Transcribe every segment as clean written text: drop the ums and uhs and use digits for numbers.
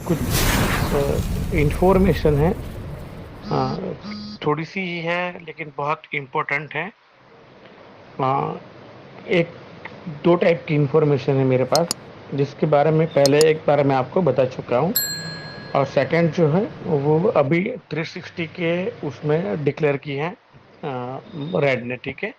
कुछ इंफॉर्मेशन है। अ, थोड़ी सी ही है लेकिन बहुत इम्पोर्टेंट है। अ, एक दो टाइप की इंफॉर्मेशन है मेरे पास, जिसके बारे में पहले एक बार मैं आपको बता चुका हूँ। और सेकंड जो है वो अभी 360 के उसमें डिक्लेयर की है रेड ने। ठीक है,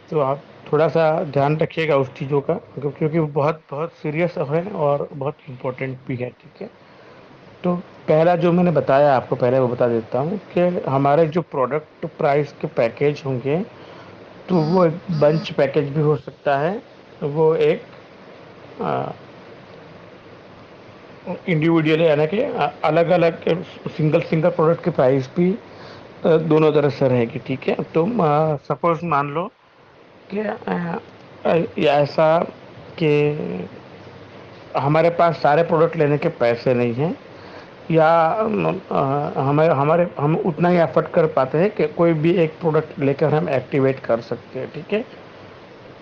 तो आप थोड़ा सा ध्यान रखिएगा उस चीज़ों का, क्योंकि वो बहुत बहुत सीरियस है और बहुत इम्पोर्टेंट भी है। ठीक है, तो पहला जो मैंने बताया आपको, पहले वो बता देता हूँ कि हमारे जो प्रोडक्ट प्राइस के पैकेज होंगे, तो वो एक बंच पैकेज भी हो सकता है, वो एक इंडिविजुअल यानी कि अलग अलग सिंगल सिंगल प्रोडक्ट के प्राइस भी दोनों तरह से रहेगी। ठीक है, तो सपोज मान लो कि ऐसा कि हमारे पास सारे प्रोडक्ट लेने के पैसे नहीं हैं, या हमें हमारे हम उतना ही एफर्ट कर पाते हैं कि कोई भी एक प्रोडक्ट लेकर हम एक्टिवेट कर सकते हैं। ठीक है,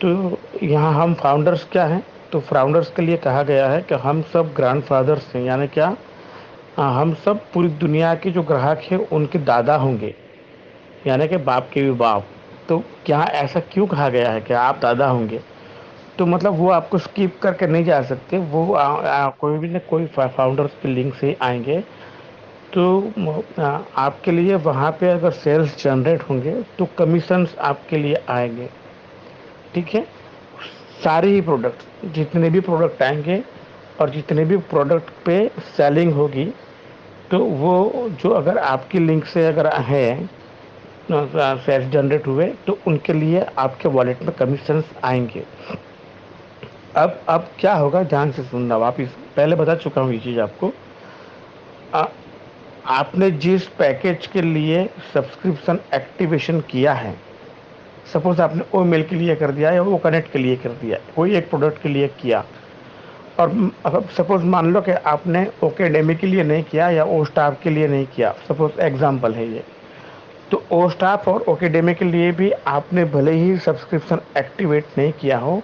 तो यहाँ हम फाउंडर्स क्या हैं, तो फाउंडर्स के लिए कहा गया है कि हम सब ग्रैंडफादर्स हैं, यानी क्या, हम सब पूरी दुनिया के जो ग्राहक हैं उनके दादा होंगे, यानी कि बाप के भी बाप। तो क्या ऐसा क्यों कहा गया है कि आप दादा होंगे? तो मतलब वो आपको स्किप करके नहीं जा सकते, वो कोई भी ना कोई फाउंडर्स के लिंक से आएंगे। तो आपके लिए वहाँ पे अगर सेल्स जनरेट होंगे तो कमीशंस आपके लिए आएंगे। ठीक है, सारे ही प्रोडक्ट, जितने भी प्रोडक्ट आएंगे और जितने भी प्रोडक्ट पे सेलिंग होगी, तो वो जो अगर आपकी लिंक से अगर है, सेल्स जनरेट हुए, तो उनके लिए आपके वॉलेट में कमीशंस आएंगे। अब क्या होगा, ध्यान से सुनना, वापिस पहले बता चुका हूँ ये चीज़ आपको। आ, आपने जिस पैकेज के लिए सब्सक्रिप्शन एक्टिवेशन किया है, सपोज आपने ओ मेल के लिए कर दिया या वो कनेक्ट के लिए कर दिया, कोई एक प्रोडक्ट के लिए किया, और अब सपोज मान लो कि आपने ओकेडेमी के लिए नहीं किया या ओ स्टाफ के लिए नहीं किया, सपोज एग्जांपल है ये। तो ओ स्टाफ और ओकेडेमी के लिए भी आपने भले ही सब्सक्रिप्शन एक्टिवेट नहीं किया हो,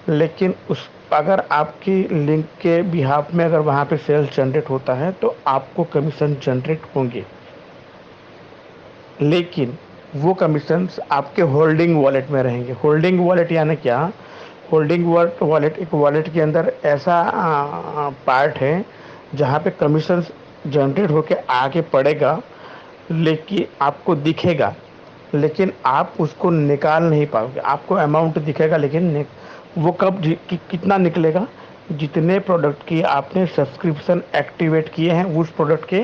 लेकिन उस अगर आपकी लिंक के बिहाफ में अगर वहाँ पे सेल्स जनरेट होता है तो आपको कमीशन जनरेट होंगे। लेकिन वो कमीशंस आपके होल्डिंग वॉलेट में रहेंगे। होल्डिंग वॉलेट यानी क्या? होल्डिंग वॉलेट एक वॉलेट के अंदर ऐसा पार्ट है जहाँ पे कमीशंस जनरेट होके आगे पड़ेगा, लेकिन आपको दिखेगा, लेकिन आप उसको निकाल नहीं पाओगे। आपको अमाउंट दिखेगा लेकिन वो कब कितना निकलेगा? जितने प्रोडक्ट की आपने सब्सक्रिप्शन एक्टिवेट किए हैं उस प्रोडक्ट के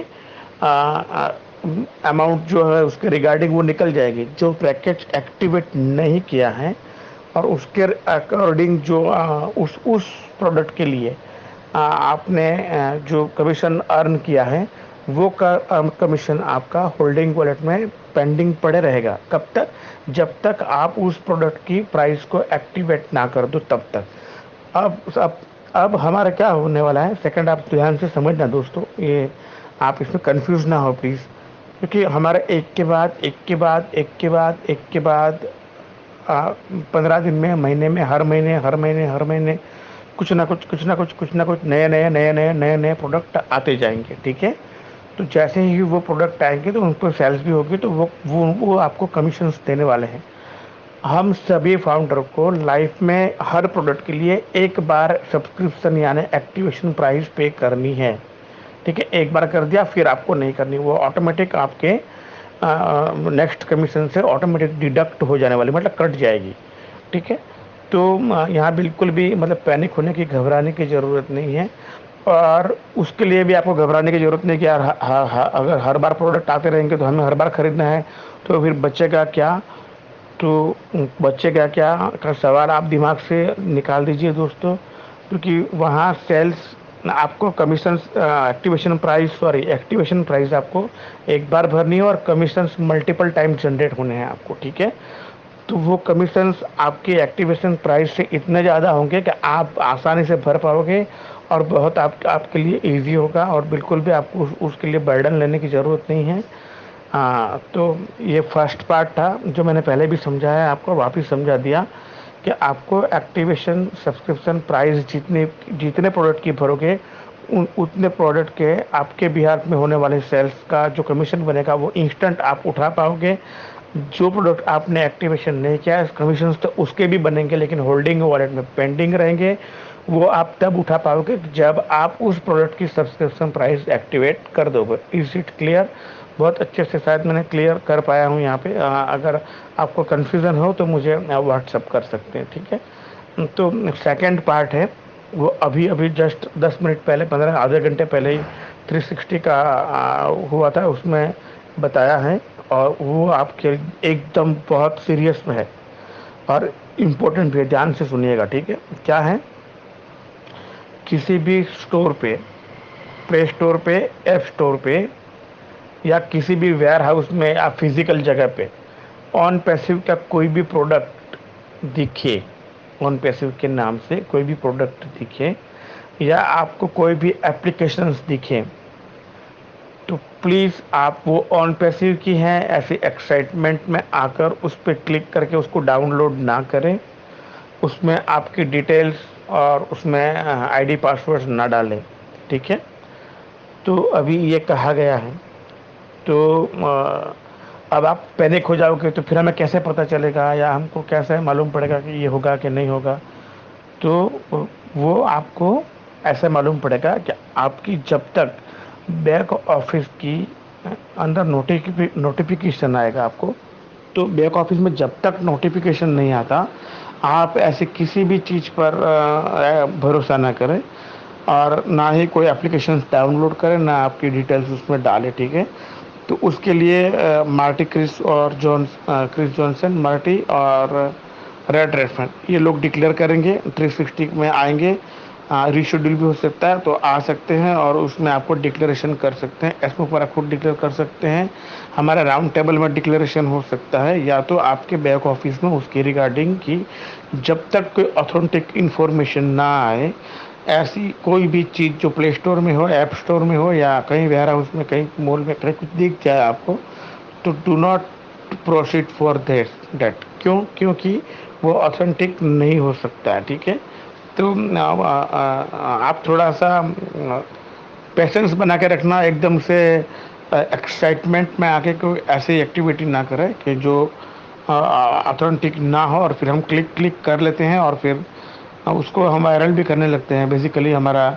अमाउंट जो है उसके रिगार्डिंग वो निकल जाएगी। जो पैकेज एक्टिवेट नहीं किया है और उसके अकॉर्डिंग जो उस प्रोडक्ट के लिए आपने जो कमीशन अर्न किया है, वो कमीशन आपका होल्डिंग वॉलेट में पेंडिंग पड़े रहेगा। कब तक? जब तक आप उस प्रोडक्ट की प्राइस को एक्टिवेट ना कर दो तब तक। अब अब अब हमारा क्या होने वाला है, सेकंड आप ध्यान से समझना दोस्तों, ये आप इसमें कंफ्यूज ना हो प्लीज़, क्योंकि हमारा एक के बाद एक के बाद एक के बाद एक के बाद 15 दिन में, महीने में, हर महीने कुछ ना कुछ नए प्रोडक्ट आते जाएंगे। ठीक है, तो जैसे ही वो प्रोडक्ट आएंगे तो उन पर सेल्स भी होगी, तो वो आपको कमीशंस देने वाले हैं। हम सभी फाउंडर को लाइफ में हर प्रोडक्ट के लिए एक बार सब्सक्रिप्शन यानी एक्टिवेशन प्राइस पे करनी है। ठीक है, एक बार कर दिया फिर आपको नहीं करनी, वो ऑटोमेटिक आपके नेक्स्ट कमीशन से ऑटोमेटिक डिडक्ट हो जाने वाली, मतलब कट जाएगी। ठीक है, तो यहाँ बिल्कुल भी मतलब पैनिक होने की, घबराने की ज़रूरत नहीं है। और उसके लिए भी आपको घबराने की ज़रूरत नहीं कि यार अगर हर बार प्रोडक्ट आते रहेंगे तो हमें हर बार ख़रीदना है, तो फिर बचेगा क्या? तो बचेगा क्या का सवाल आप दिमाग से निकाल दीजिए दोस्तों, क्योंकि वहाँ सेल्स आपको कमीशन एक्टिवेशन प्राइस आपको एक बार भरनी है और कमीशंस मल्टीपल टाइम जनरेट होने हैं आपको। ठीक है, तो वो कमीशंस आपके एक्टिवेशन प्राइस से इतने ज़्यादा होंगे कि आप आसानी से भर पाओगे और बहुत आपके लिए इजी होगा, और बिल्कुल भी आपको उसके लिए बर्डन लेने की ज़रूरत नहीं है। हाँ, तो ये फर्स्ट पार्ट था जो मैंने पहले भी समझाया, आपको वापस समझा दिया कि आपको एक्टिवेशन सब्सक्रिप्शन प्राइस जितने जितने प्रोडक्ट की भरोगे उतने प्रोडक्ट के आपके बिहार में होने वाले सेल्स का जो कमीशन बनेगा वो इंस्टेंट आप उठा पाओगे। जो प्रोडक्ट आपने एक्टिवेशन नहीं किया है कमीशन तो उसके भी बनेंगे, लेकिन होल्डिंग वॉलेट में पेंडिंग रहेंगे। वो आप तब उठा पाओगे जब आप उस प्रोडक्ट की सब्सक्रिप्शन प्राइस एक्टिवेट कर दोगे। Is it clear? बहुत अच्छे से शायद मैंने क्लियर कर पाया हूँ यहाँ पे। अगर आपको कन्फ्यूज़न हो तो मुझे व्हाट्सअप कर सकते हैं, ठीक है। तो सेकंड पार्ट है वो अभी अभी जस्ट 10 मिनट पहले, 15 आधे घंटे पहले ही 360 का हुआ था, उसमें बताया है। और वो आपके एकदम बहुत सीरियस में है और इम्पोर्टेंट भी है, ध्यान से सुनिएगा, ठीक है। क्या है, किसी भी स्टोर पे, प्ले स्टोर पे, ऐप स्टोर पे या किसी भी वेयर हाउस में या फिजिकल जगह पे ऑन पैसिव का कोई भी प्रोडक्ट दिखे, ऑन पैसिव के नाम से कोई भी प्रोडक्ट दिखे या आपको कोई भी एप्लीकेशंस दिखे, तो प्लीज़ आप वो ऑन पैसिव की हैं ऐसे एक्साइटमेंट में आकर उस पर क्लिक करके उसको डाउनलोड ना करें। उसमें आपकी डिटेल्स और उसमें आईडी पासवर्ड ना डालें, ठीक है। तो अभी ये कहा गया है। तो अब आप पैनिक हो जाओगे तो फिर हमें कैसे पता चलेगा या हमको कैसे मालूम पड़ेगा कि ये होगा कि नहीं होगा। तो वो आपको ऐसे मालूम पड़ेगा कि आपकी जब तक बैक ऑफिस की अंदर नोटिफिकेशन आएगा आपको, तो बैक ऑफिस में जब तक नोटिफिकेशन नहीं आता आप ऐसे किसी भी चीज़ पर भरोसा ना करें और ना ही कोई एप्लीकेशन डाउनलोड करें, ना आपकी डिटेल्स उसमें डालें, ठीक है। तो उसके लिए मार्टी क्रिस और क्रिस जॉनसन, मार्टी और रेड रेडफर्न ये लोग डिक्लेयर करेंगे, 360 में आएंगे। रीशेड्यूल भी हो सकता है तो आ सकते हैं और उसमें आपको डिक्लेरेशन कर सकते हैं। एसपो पर आप खुद डिक्लेयर कर सकते हैं, हमारे राउंड टेबल में डिक्लेरेशन हो सकता है, या तो आपके बैक ऑफिस में उसके रिगार्डिंग की जब तक कोई ऑथेंटिक इन्फॉर्मेशन ना आए, ऐसी कोई भी चीज़ जो प्ले स्टोर में हो, ऐप स्टोर में हो या कहीं वेयर हाउस में, कहीं मॉल में, कहीं कुछ दिख जाए आपको, तो do not proceed for that. क्योंकि वो ऑथेंटिक नहीं हो सकता है, ठीक है। तो आप थोड़ा सा पेशेंस बना के रखना, एकदम से एक्साइटमेंट में आके कोई ऐसी एक्टिविटी ना करें कि जो ऑथेंटिक ना हो और फिर हम क्लिक क्लिक कर लेते हैं और फिर उसको हम वायरल भी करने लगते हैं। बेसिकली हमारा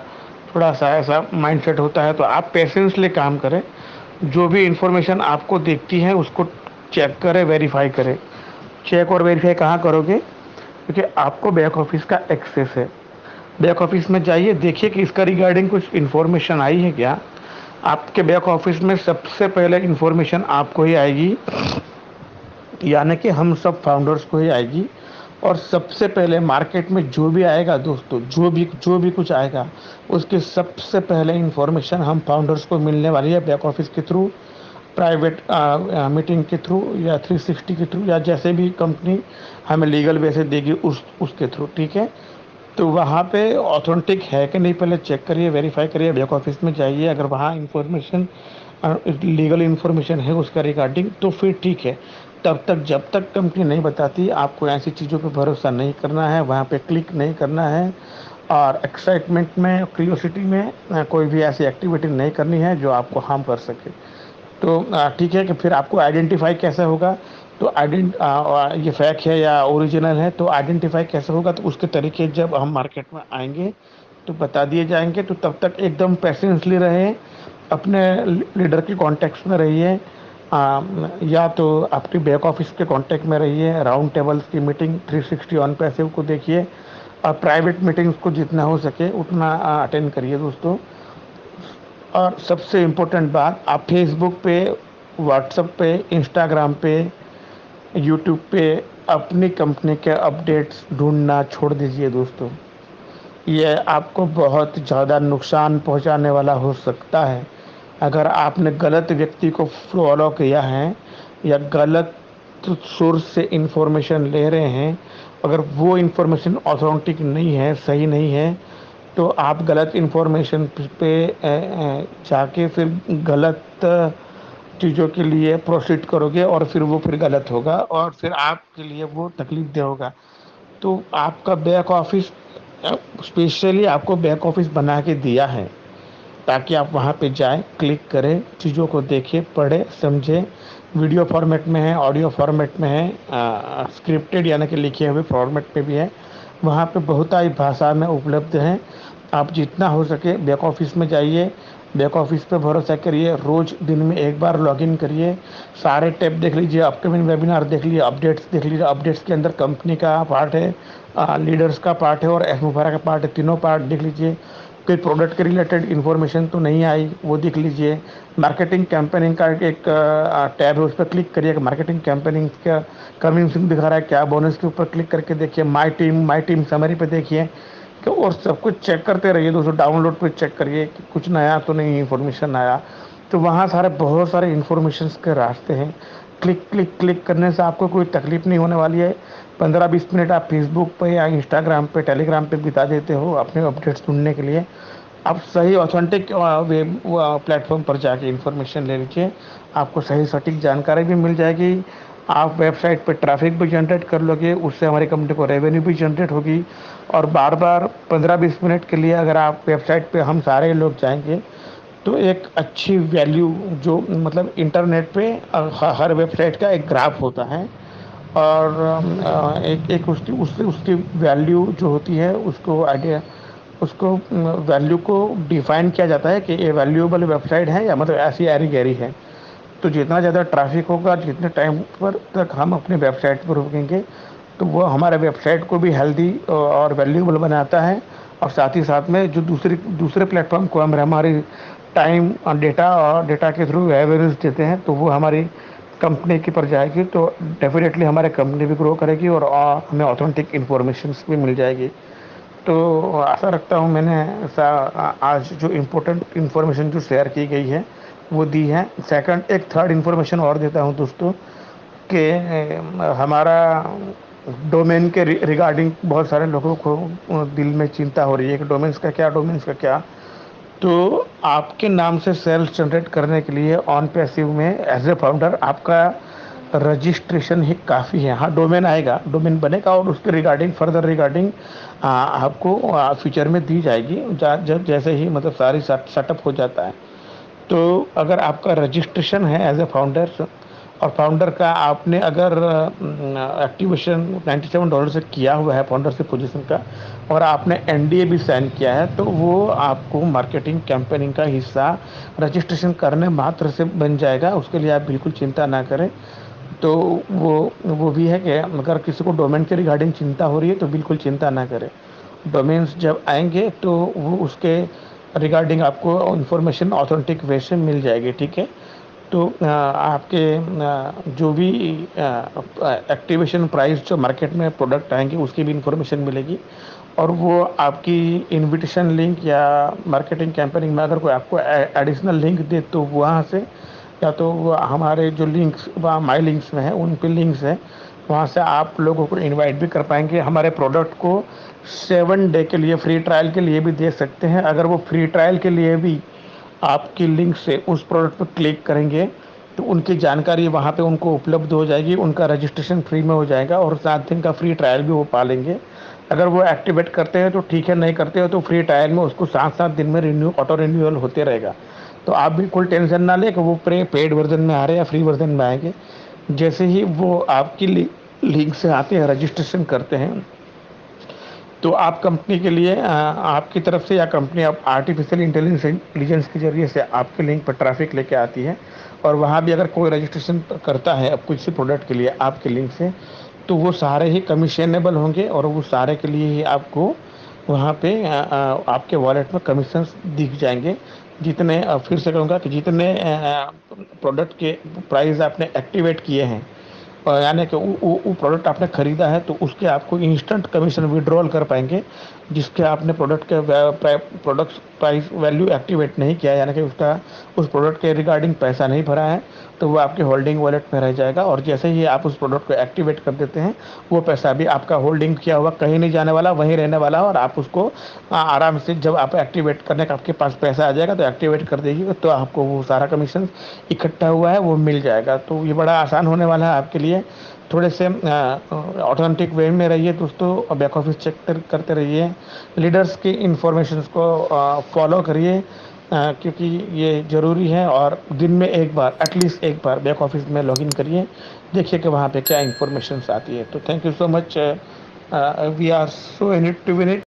थोड़ा सा ऐसा माइंडसेट होता है। तो आप पेशेंसली काम करें, जो भी इंफॉर्मेशन आपको दिखती है उसको चेक करें, वेरीफाई करें। चेक और वेरीफाई कहाँ करोगे, क्योंकि आपको बैक ऑफिस का एक्सेस है। बैक ऑफिस में जाइए, देखिए कि इसका रिगार्डिंग कुछ इन्फॉर्मेशन आई है क्या। आपके बैक ऑफिस में सबसे पहले इन्फॉर्मेशन आपको ही आएगी, यानी कि हम सब फाउंडर्स को ही आएगी। और सबसे पहले मार्केट में जो भी आएगा दोस्तों, जो भी कुछ आएगा उसके सबसे पहले इन्फॉर्मेशन हम फाउंडर्स को मिलने वाली है बैक ऑफिस के थ्रू, प्राइवेट मीटिंग के थ्रू या 360 के थ्रू, या जैसे भी कंपनी हमें लीगल वे से देगी उसके थ्रू, ठीक है। तो वहाँ पे ऑथेंटिक है कि नहीं पहले चेक करिए, वेरीफाई करिए, बैक ऑफिस में जाइए। अगर वहाँ इंफॉर्मेशन लीगल इंफॉर्मेशन है उसका रिगार्डिंग तो फिर ठीक है। तब तक जब तक कंपनी नहीं बताती आपको ऐसी चीज़ों पे भरोसा नहीं करना है, वहाँ पे क्लिक नहीं करना है और एक्साइटमेंट में, क्यूरियोसिटी में कोई भी ऐसी एक्टिविटी नहीं करनी है जो आपको हार्म कर सके। तो ठीक है कि फिर आपको आइडेंटिफाई कैसे होगा, तो ये फेक है या ओरिजिनल है तो आइडेंटिफाई कैसे होगा, तो उसके तरीके जब हम मार्केट में आएंगे तो बता दिए जाएंगे। तो तब तक एकदम पेशेंसली रहे, अपने लीडर के कॉन्टेक्ट में रहिए, या तो आपकी बैक ऑफिस के कॉन्टेक्ट में रहिए। राउंड टेबल्स की मीटिंग 360 ऑन पैसिव को देखिए और प्राइवेट मीटिंग्स को जितना हो सके उतना अटेंड करिए दोस्तों। और सबसे इम्पोर्टेंट बात, आप फेसबुक पे, व्हाट्सएप पे, इंस्टाग्राम पे, यूट्यूब पे अपनी कंपनी के अपडेट्स ढूंढना छोड़ दीजिए दोस्तों। ये आपको बहुत ज़्यादा नुकसान पहुंचाने वाला हो सकता है। अगर आपने गलत व्यक्ति को फॉलो किया है या गलत सोर्स से इंफॉर्मेशन ले रहे हैं, अगर वो इंफॉर्मेशन ऑथेंटिक नहीं है, सही नहीं है, तो आप गलत इंफॉर्मेशन पे जाके फिर गलत चीज़ों के लिए प्रोसीड करोगे और फिर वो फिर गलत होगा और फिर आपके लिए वो तकलीफ दे होगा। तो आपका बैक ऑफिस, स्पेशली आपको बैक ऑफिस बना के दिया है, ताकि आप वहाँ पे जाएं, क्लिक करें, चीज़ों को देखें, पढ़ें, समझें। वीडियो फॉर्मेट में है, ऑडियो फॉर्मेट में है, स्क्रिप्टेड यानी कि लिखे हुए फॉर्मेट में भी है। वहाँ पे बहुतायत भाषा में उपलब्ध हैं। आप जितना हो सके बैक ऑफिस में जाइए, बैक ऑफिस पे भरोसा करिए, रोज़ दिन में एक बार लॉगिन करिए, सारे टैब देख लीजिए, अपकमिंग वेबिनार देख लीजिए, अपडेट्स देख लीजिए। अपडेट्स के अंदर कंपनी का पार्ट है, लीडर्स का पार्ट है और एसमुफारा का पार्ट है, तीनों पार्ट देख लीजिए। कोई प्रोडक्ट के रिलेटेड इन्फॉर्मेशन तो नहीं आई, वो देख लीजिए। मार्केटिंग कैंपेनिंग का एक टैब है, उस पर क्लिक करिए, मार्केटिंग कैंपेनिंग का कन्विंसिंग दिखा रहा है क्या, बोनस के ऊपर क्लिक करके देखिए, माई टीम समरी पे देखिए। तो और सब कुछ चेक करते रहिए दोस्तों, डाउनलोड पे चेक करिए कि कुछ नया तो नहीं इन्फॉर्मेशन आया। तो वहाँ सारे बहुत सारे इन्फॉर्मेशंस के रास्ते हैं। क्लिक क्लिक क्लिक करने से आपको कोई तकलीफ नहीं होने वाली है। 15-20 मिनट आप फेसबुक पे या इंस्टाग्राम पे, टेलीग्राम पे बिता देते हो अपने अपडेट्स ढूंढने के लिए। आप सही ऑथेंटिक वेब प्लेटफॉर्म पर जाके इन्फॉर्मेशन ले लीजिए, आपको सही सटीक जानकारी भी मिल जाएगी। आप वेबसाइट पे ट्रैफिक भी जनरेट कर लोगे, उससे हमारी कंपनी को रेवेन्यू भी जनरेट होगी। और बार बार 15-20 मिनट के लिए अगर आप वेबसाइट पे हम सारे लोग जाएंगे तो एक अच्छी वैल्यू, जो मतलब इंटरनेट पे हर वेबसाइट का एक ग्राफ होता है। और एक एक उसकी उससे उसकी वैल्यू जो होती है उसको आइडिया, उसको वैल्यू को डिफाइन किया जाता है कि ये वैल्यूएबल वेबसाइट है या मतलब ऐसी एरी गैरी है। तो जितना ज़्यादा ट्रैफिक होगा, जितने टाइम पर तक हम अपने वेबसाइट पर रुकेंगे, तो वो हमारे वेबसाइट को भी हेल्दी और वैल्यूएबल बनाता है। और साथ ही साथ में जो दूसरे प्लेटफॉर्म को हम हमारी टाइम और डेटा के थ्रू रेवेन्यूज देते हैं, तो वो हमारी कंपनी की पर जाएगी, तो डेफिनेटली हमारे कंपनी भी ग्रो करेगी और हमें ऑथेंटिक इन्फॉर्मेशन भी मिल जाएगी। तो आशा रखता हूँ मैंने आज जो इम्पोर्टेंट इन्फॉर्मेशन जो शेयर की गई है वो दी है। सेकंड एक थर्ड इन्फॉर्मेशन और देता हूँ दोस्तों कि हमारा डोमेन के रिगार्डिंग बहुत सारे लोगों को दिल में चिंता हो रही है कि डोमेन्स का क्या। तो आपके नाम से सेल्स जनरेट करने के लिए ऑन पैसिव में एज ए फाउंडर आपका रजिस्ट्रेशन ही काफ़ी है। हाँ, डोमेन आएगा, डोमेन बनेगा और उसके रिगार्डिंग फर्दर रिगार्डिंग आपको फ्यूचर में दी जाएगी जब जैसे ही मतलब सारी सेटअप हो जाता है। तो अगर आपका रजिस्ट्रेशन है एज ए फाउंडर, और फाउंडर का आपने अगर एक्टिवेशन $97 से किया हुआ है फाउंडर से पोजीशन का, और आपने एनडीए भी साइन किया है, तो वो आपको मार्केटिंग कैंपेनिंग का हिस्सा रजिस्ट्रेशन करने मात्र से बन जाएगा। उसके लिए आप बिल्कुल चिंता ना करें। तो वो भी है कि अगर किसी को डोमेन के रिगार्डिंग चिंता हो रही है तो बिल्कुल चिंता ना करें। डोमेन्स जब आएंगे तो वो उसके रिगार्डिंग आपको इंफॉर्मेशन ऑथेंटिक वे से मिल जाएगी, ठीक है। तो आपके जो भी एक्टिवेशन प्राइस जो मार्केट में प्रोडक्ट आएंगे उसकी भी इंफॉर्मेशन मिलेगी। और वो आपकी इनविटेशन लिंक या मार्केटिंग कैंपेनिंग में अगर कोई आपको एडिशनल लिंक दे तो वहाँ से, या तो वो हमारे जो लिंक्स वहाँ माई लिंक्स में है उन पे लिंक्स है, वहाँ से आप लोगों को इनवाइट भी कर पाएंगे। हमारे प्रोडक्ट को 7 डे के लिए फ्री ट्रायल के लिए भी दे सकते हैं। अगर वो फ्री ट्रायल के लिए भी आपकी लिंक से उस प्रोडक्ट पर क्लिक करेंगे तो उनकी जानकारी वहाँ पे उनको उपलब्ध हो जाएगी, उनका रजिस्ट्रेशन फ्री में हो जाएगा और 7 दिन का फ्री ट्रायल भी वो पालेंगे। अगर वो एक्टिवेट करते हैं तो ठीक है, नहीं करते हो तो फ्री ट्रायल में उसको 7-7 दिन में ऑटो रिन्यूअल होते रहेगा। तो आप बिल्कुल टेंशन ना लें कि वो पेड वर्जन में आ रहे हैं या फ्री वर्जन में आएंगे। जैसे ही वो आपकी लिंक से आते हैं, रजिस्ट्रेशन करते हैं, तो आप कंपनी के लिए आपकी तरफ से या कंपनी आप आर्टिफिशियल इंटेलिजेंस के जरिए से आपके लिंक पर ट्रैफिक लेके आती है। और वहाँ भी अगर कोई रजिस्ट्रेशन करता है अब किसी प्रोडक्ट के लिए आपके लिंक से, तो वो सारे ही कमीशनेबल होंगे और वो सारे के लिए ही आपको वहाँ पे आपके वॉलेट में कमीशंस दिख जाएंगे। जितने फिर से कहूँगा कि जितने प्रोडक्ट के प्राइस आपने एक्टिवेट किए हैं, यानी कि वो प्रोडक्ट आपने ख़रीदा है, तो उसके आपको इंस्टेंट कमीशन विड्रॉल कर पाएंगे। जिसके आपने प्रोडक्ट के प्रोडक्ट प्राइस वैल्यू एक्टिवेट नहीं किया, यानी कि उसका उस प्रोडक्ट के रिगार्डिंग पैसा नहीं भरा है, तो वो आपके होल्डिंग वॉलेट में रह जाएगा। और जैसे ही आप उस प्रोडक्ट को एक्टिवेट कर देते हैं, वो पैसा भी आपका होल्डिंग किया हुआ कहीं नहीं जाने वाला, वहीं रहने वाला। और आप उसको आराम से जब आप एक्टिवेट करने का आपके पास पैसा आ जाएगा तो एक्टिवेट कर देगी, तो आपको वो सारा कमीशन इकट्ठा हुआ है वो मिल जाएगा। तो ये बड़ा आसान होने वाला है आपके लिए। थोड़े से ऑथेंटिक वे में रहिए दोस्तों, बैक ऑफिस चेक करते रहिए, लीडर्स की इंफॉर्मेशन को फॉलो करिए। क्योंकि ये ज़रूरी है। और दिन में एक बार, एटलीस्ट एक बार बैक ऑफिस में लॉगिन करिए, देखिए कि वहाँ पे क्या इंफॉर्मेशंस आती है। तो thank you so much, we are so in it to win it.